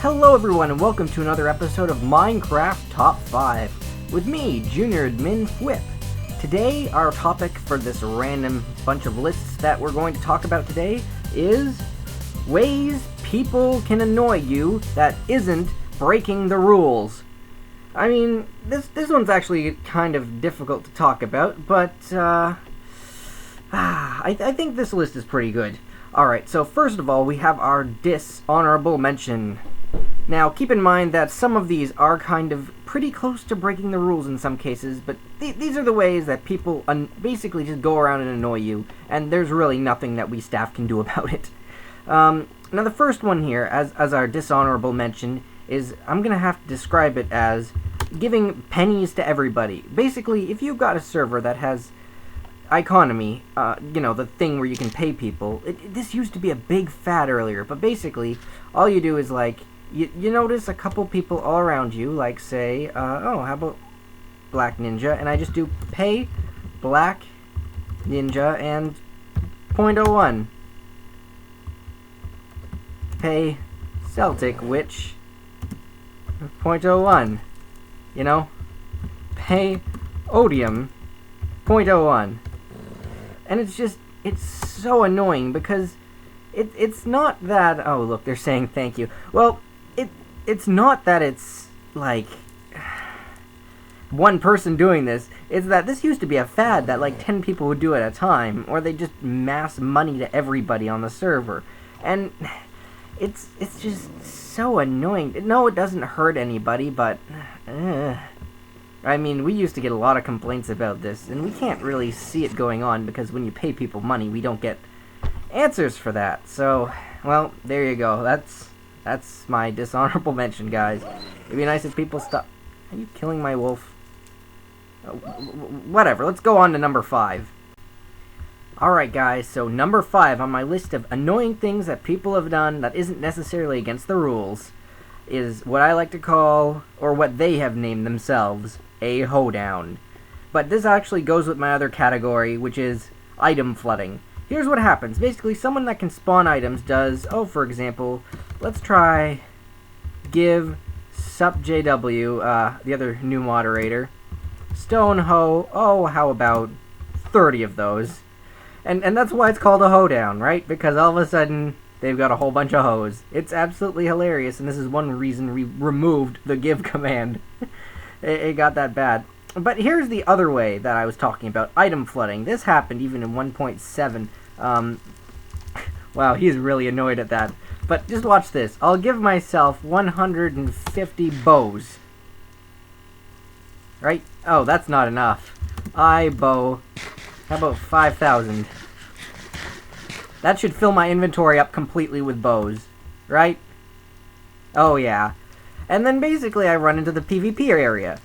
Hello everyone and welcome to another episode of Minecraft Top 5 with me, Junior Admin Fwipp. Today, our topic for this random bunch of lists that we're going to talk about today is ways people can annoy you that isn't breaking the rules. I mean, this one's actually kind of difficult to talk about, but I think this list is pretty good. Alright, so first of all, we have our dishonorable mention. Now, keep in mind that some of these are kind of pretty close to breaking the rules in some cases, but these are the ways that people basically just go around and annoy you, and there's really nothing that we staff can do about it. Now, the first one here, as our dishonorable mention, is I'm going to have to describe it as giving pennies to everybody. Basically, if you've got a server that has economy, the thing where you can pay people, this used to be a big fad earlier, but basically, all you do is, like, you notice a couple people all around you, like, say, how about Black Ninja, and I just do pay Black Ninja and 0.01. Pay Celtic Witch 0.01. You know? Pay Odium 0.01. And it's so annoying because it's not that, oh look, they're saying thank you. Well, it's not that it's like one person doing this. It's that this used to be a fad that like 10 people would do at a time, or they just mass money to everybody on the server. And it's just so annoying. No, it doesn't hurt anybody, but I mean, we used to get a lot of complaints about this, and we can't really see it going on because when you pay people money, we don't get answers for that. So, well, there you go. That's my dishonorable mention, guys. It'd be nice if people stop. Are you killing my wolf? Whatever. Let's go on to number 5. Alright, guys, so number 5 on my list of annoying things that people have done that isn't necessarily against the rules is what I like to call, or what they have named themselves, a hoedown. But this actually goes with my other category, which is item flooding. Here's what happens. Basically, someone that can spawn items does, for example, let's try give SupJW, the other new moderator, Stone Hoe, how about 30 of those? And that's why it's called a hoedown, right? Because all of a sudden, they've got a whole bunch of hoes. It's absolutely hilarious, and this is one reason we removed the give command. it got that bad. But here's the other way that I was talking about, item flooding. This happened even in 1.7. Wow, he's really annoyed at that. But just watch this. I'll give myself 150 bows. Right? Oh, that's not enough. Bow. How about 5,000? That should fill my inventory up completely with bows. Right? Oh, yeah. And then basically I run into the PvP area.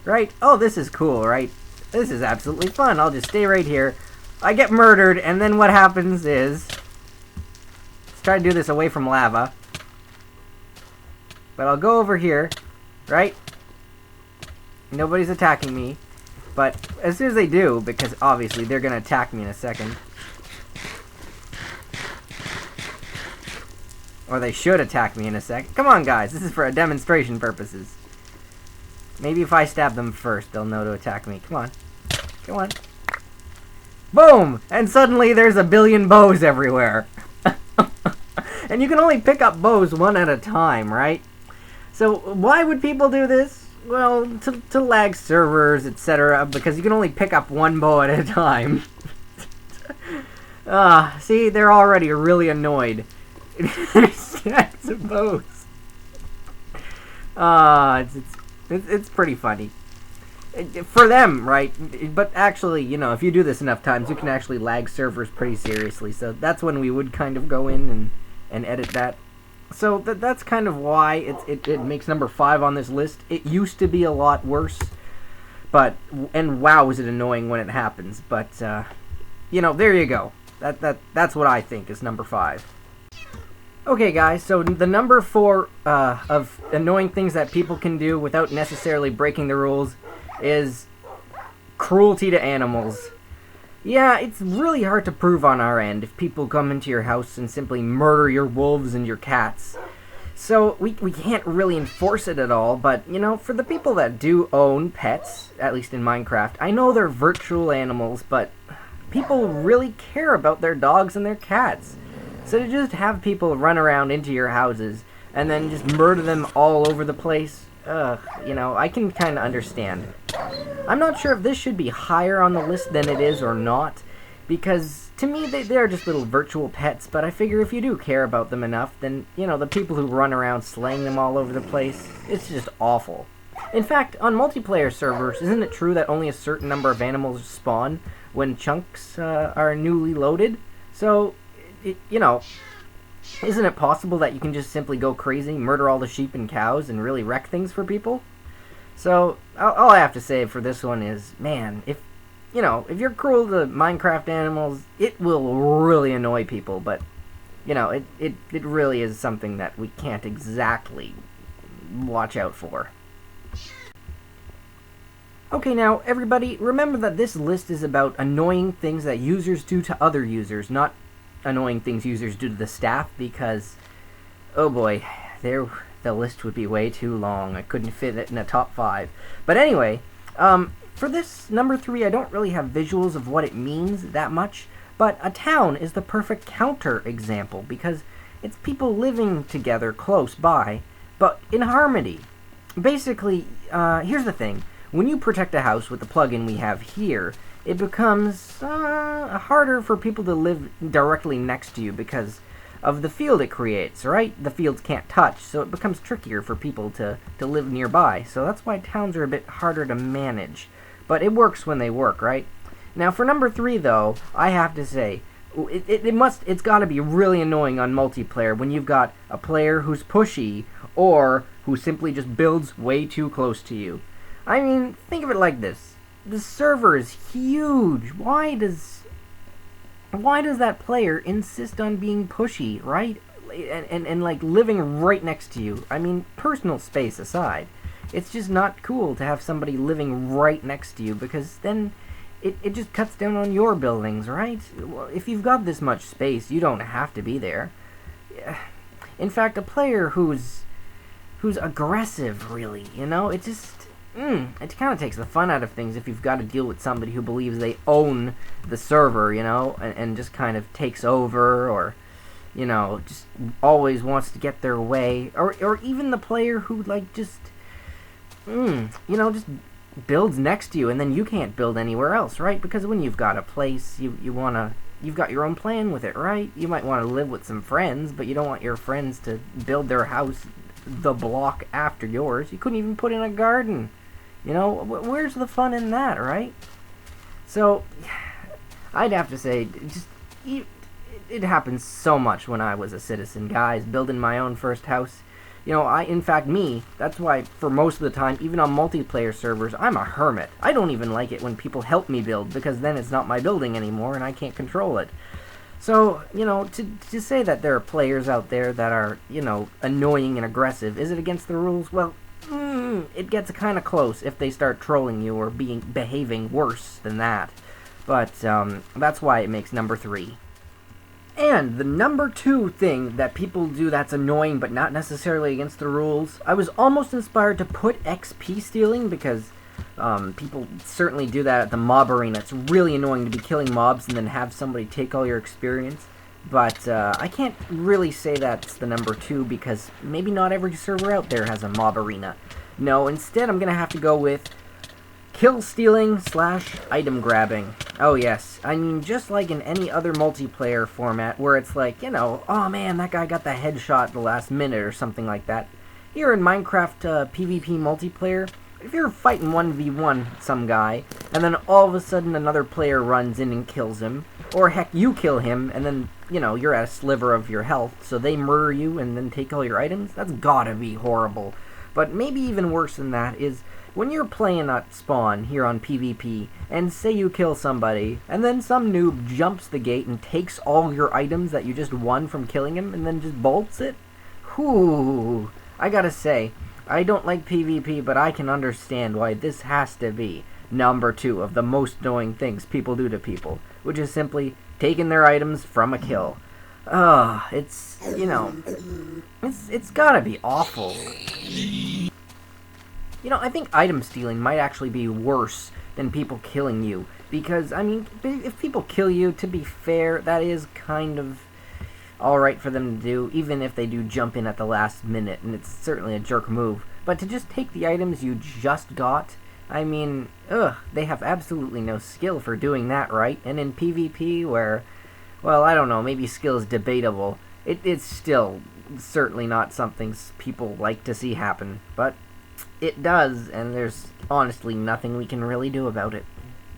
Right? Oh, this is cool, right? This is absolutely fun. I'll just stay right here. I get murdered, and then what happens is... Let's try to do this away from lava. But I'll go over here, right? Nobody's attacking me. But as soon as they do, because obviously they're going to attack me in a second. Or they should attack me in a second. Come on, guys. This is for demonstration purposes. Maybe if I stab them first, they'll know to attack me. Come on. Come on. Boom! And suddenly there's a billion bows everywhere. And you can only pick up bows one at a time, right? So why would people do this? Well, to lag servers, etc. Because you can only pick up one bow at a time. See, they're already really annoyed. There's stacks of bows. It's pretty funny. For them, right? But actually, if you do this enough times, you can actually lag servers pretty seriously. So that's when we would kind of go in and edit that. So that's kind of why it makes number 5 on this list. It used to be a lot worse. And wow, is it annoying when it happens. But, there you go. That's what I think is number 5. Okay, guys, so the number 4 of annoying things that people can do without necessarily breaking the rules is cruelty to animals. Yeah, it's really hard to prove on our end if people come into your house and simply murder your wolves and your cats. So we can't really enforce it at all, but, you know, for the people that do own pets, at least in Minecraft, I know they're virtual animals, but people really care about their dogs and their cats. So to just have people run around into your houses and then just murder them all over the place, you know, I can kind of understand. I'm not sure if this should be higher on the list than it is or not, because to me they are just little virtual pets, but I figure if you do care about them enough, then, you know, the people who run around slaying them all over the place, it's just awful. In fact, on multiplayer servers, isn't it true that only a certain number of animals spawn when chunks are newly loaded? So, you know, isn't it possible that you can just simply go crazy, murder all the sheep and cows, and really wreck things for people? So, all I have to say for this one is, man, if you're cruel to Minecraft animals, it will really annoy people, but, you know, it really is something that we can't exactly watch out for. Okay, now, everybody, remember that this list is about annoying things that users do to other users, not annoying things users do to the staff, because, oh boy, the list would be way too long. I couldn't fit it in a top 5. But anyway, for this number 3, I don't really have visuals of what it means that much, but a town is the perfect counter example, because it's people living together close by, but in harmony. Basically, here's the thing. When you protect a house with the plugin we have here, it becomes harder for people to live directly next to you because of the field it creates, right? The fields can't touch, so it becomes trickier for people to live nearby. So that's why towns are a bit harder to manage. But it works when they work, right? Now for number 3, though, I have to say, it's got to be really annoying on multiplayer when you've got a player who's pushy or who simply just builds way too close to you. I mean, think of it like this. The server is huge. Why does that player insist on being pushy, right? And like living right next to you? I mean, personal space aside, it's just not cool to have somebody living right next to you, because then it just cuts down on your buildings, right? If you've got this much space, you don't have to be there. In fact, a player who's aggressive, really, you know, it just... it kind of takes the fun out of things if you've got to deal with somebody who believes they own the server, you know, and just kind of takes over, or, you know, just always wants to get their way, or even the player who, like, just, you know, just builds next to you, and then you can't build anywhere else, right? Because when you've got a place, you've got your own plan with it, right? You might want to live with some friends, but you don't want your friends to build their house the block after yours. You couldn't even put in a garden. You know, where's the fun in that, right? So, I'd have to say, it happens so much when I was a citizen, guys, building my own first house. You know, that's why, for most of the time, even on multiplayer servers, I'm a hermit. I don't even like it when people help me build, because then it's not my building anymore, and I can't control it. So, you know, to say that there are players out there that are, you know, annoying and aggressive, is it against the rules? Well, it gets kind of close if they start trolling you or behaving worse than that. But that's why it makes number 3. And the number 2 thing that people do that's annoying but not necessarily against the rules, I was almost inspired to put XP stealing, because people certainly do that at the mob arena. It's really annoying to be killing mobs and then have somebody take all your experience. But I can't really say that's the number 2, because maybe not every server out there has a mob arena. No, instead I'm going to have to go with kill stealing / item grabbing. Oh yes, I mean, just like in any other multiplayer format where it's like, you know, oh man, that guy got the headshot at the last minute or something like that. Here in Minecraft PvP multiplayer, if you're fighting 1v1 some guy, and then all of a sudden another player runs in and kills him, or heck, you kill him, and then, you know, you're at a sliver of your health, so they murder you and then take all your items, that's gotta be horrible. But maybe even worse than that is when you're playing at spawn here on PvP, and say you kill somebody, and then some noob jumps the gate and takes all your items that you just won from killing him, and then just bolts it? Whew, I gotta say, I don't like PvP, but I can understand why this has to be number 2 of the most annoying things people do to people, which is simply taking their items from a kill. It's, it's gotta be awful. I think item stealing might actually be worse than people killing you. Because, if people kill you, to be fair, that is kind of alright for them to do, even if they do jump in at the last minute, and it's certainly a jerk move. But to just take the items you just got, they have absolutely no skill for doing that, right? And in PvP, where, well, I don't know, maybe skill is debatable, it's still certainly not something people like to see happen. But it does, and there's honestly nothing we can really do about it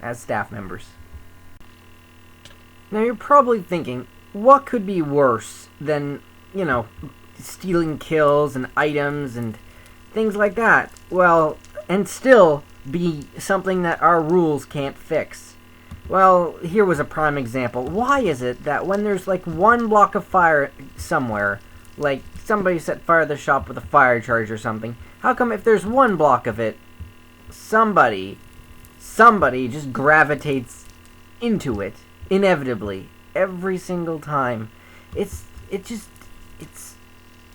as staff members. Now you're probably thinking, what could be worse than, stealing kills and items and things like that? Well, and still be something that our rules can't fix. Well, here was a prime example. Why is it that when there's like one block of fire somewhere, like somebody set fire to the shop with a fire charge or something, how come if there's one block of it, somebody just gravitates into it, inevitably, every single time? It's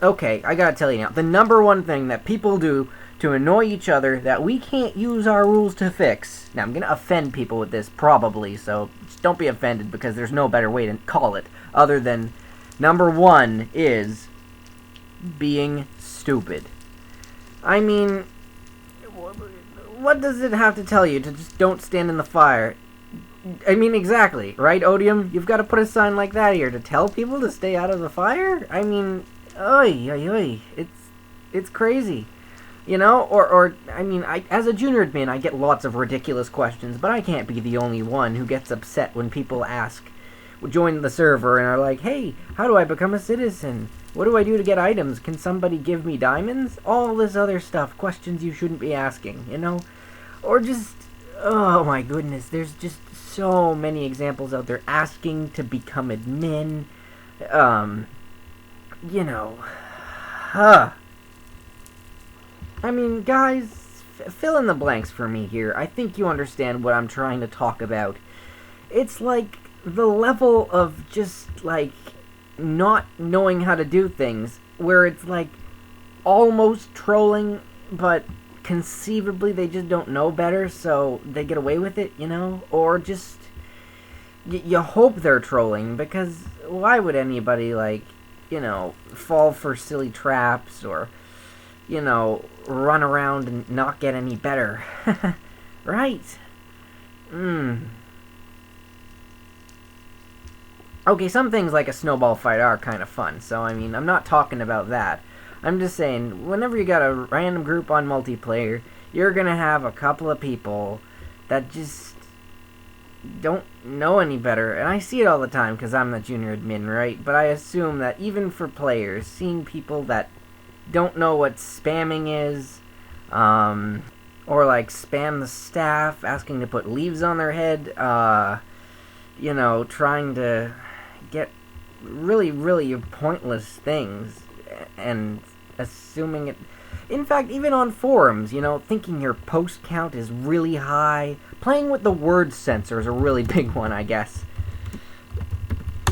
okay, I gotta tell you now, the number one thing that people do to annoy each other that we can't use our rules to fix. Now, I'm gonna offend people with this, probably, so just don't be offended, because there's no better way to call it, other than number one is being stupid. What does it have to tell you to just don't stand in the fire? Exactly, right, Odium? You've got to put a sign like that here to tell people to stay out of the fire? It's crazy. As a junior admin, I get lots of ridiculous questions, but I can't be the only one who gets upset when people join the server and are like, hey, how do I become a citizen? What do I do to get items? Can somebody give me diamonds? All this other stuff, questions you shouldn't be asking, Or just, oh my goodness, there's just so many examples out there asking to become admin. Guys, fill in the blanks for me here. I think you understand what I'm trying to talk about. It's like the level of just, like, not knowing how to do things, where it's, like, almost trolling, but conceivably they just don't know better, so they get away with it, Or just, you hope they're trolling, because why would anybody, fall for silly traps, or, run around and not get any better? Right? Okay, some things like a snowball fight are kind of fun, so I'm not talking about that. I'm just saying, whenever you got a random group on multiplayer, you're gonna have a couple of people that just don't know any better. And I see it all the time, because I'm the junior admin, right? But I assume that even for players, seeing people that don't know what spamming is, or like spam the staff, asking to put leaves on their head, trying to get really, really pointless things, and assuming it... In fact, even on forums, thinking your post count is really high. Playing with the word censor is a really big one, I guess.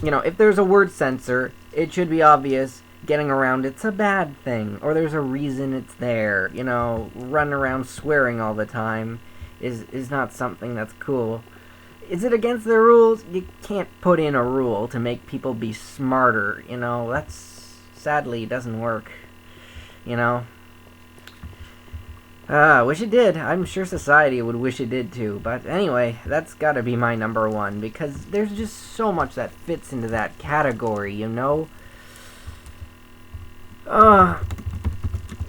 If there's a word censor, it should be obvious. Getting around it's a bad thing, or there's a reason it's there. Running around swearing all the time is not something that's cool. Is it against the rules? You can't put in a rule to make people be smarter, That's, sadly, doesn't work, Wish it did. I'm sure society would wish it did too. But anyway, that's gotta be my number one, because there's just so much that fits into that category,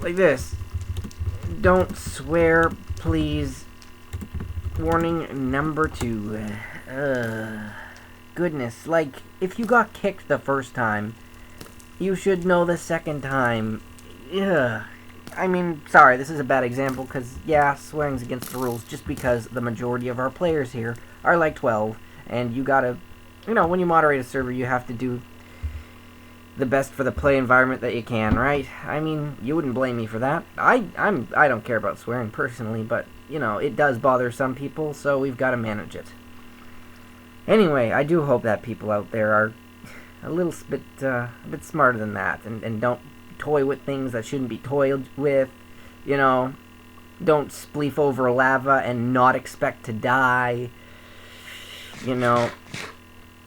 Like this. Don't swear, please. Warning number 2. Goodness, like, if you got kicked the first time, you should know the second time. Sorry, this is a bad example, because, yeah, swearing's against the rules, just because the majority of our players here are like 12, and you gotta, when you moderate a server, you have to do the best for the play environment that you can, right? You wouldn't blame me for that. I don't care about swearing personally, but, it does bother some people, so we've got to manage it. Anyway, I do hope that people out there are a bit smarter than that, and don't toy with things that shouldn't be toyed with. You know, don't spleef over lava and not expect to die. You know,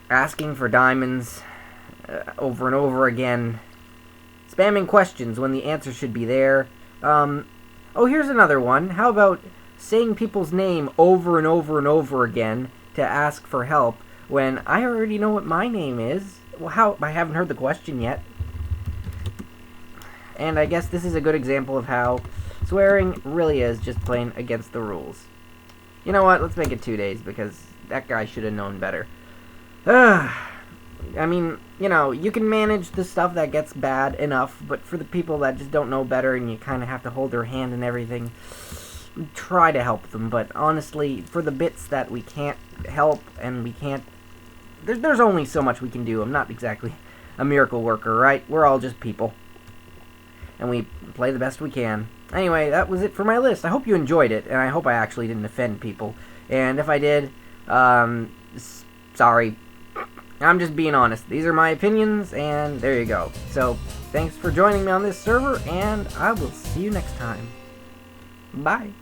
asking for diamonds over and over again. Spamming questions when the answer should be there. Oh, here's another one. How about saying people's name over and over and over again to ask for help when I already know what my name is? Well, I haven't heard the question yet. And I guess this is a good example of how swearing really is just plain against the rules. You know what? Let's make it 2 days, because that guy should have known better. I mean, you know, you can manage the stuff that gets bad enough, but for the people that just don't know better and you kind of have to hold their hand and everything, try to help them. But honestly, for the bits that we can't help and we can't... There's only so much we can do. I'm not exactly a miracle worker, right? We're all just people. And we play the best we can. Anyway, that was it for my list. I hope you enjoyed it, and I hope I actually didn't offend people. And if I did, sorry. I'm just being honest. These are my opinions, and there you go. So, thanks for joining me on this server, and I will see you next time. Bye.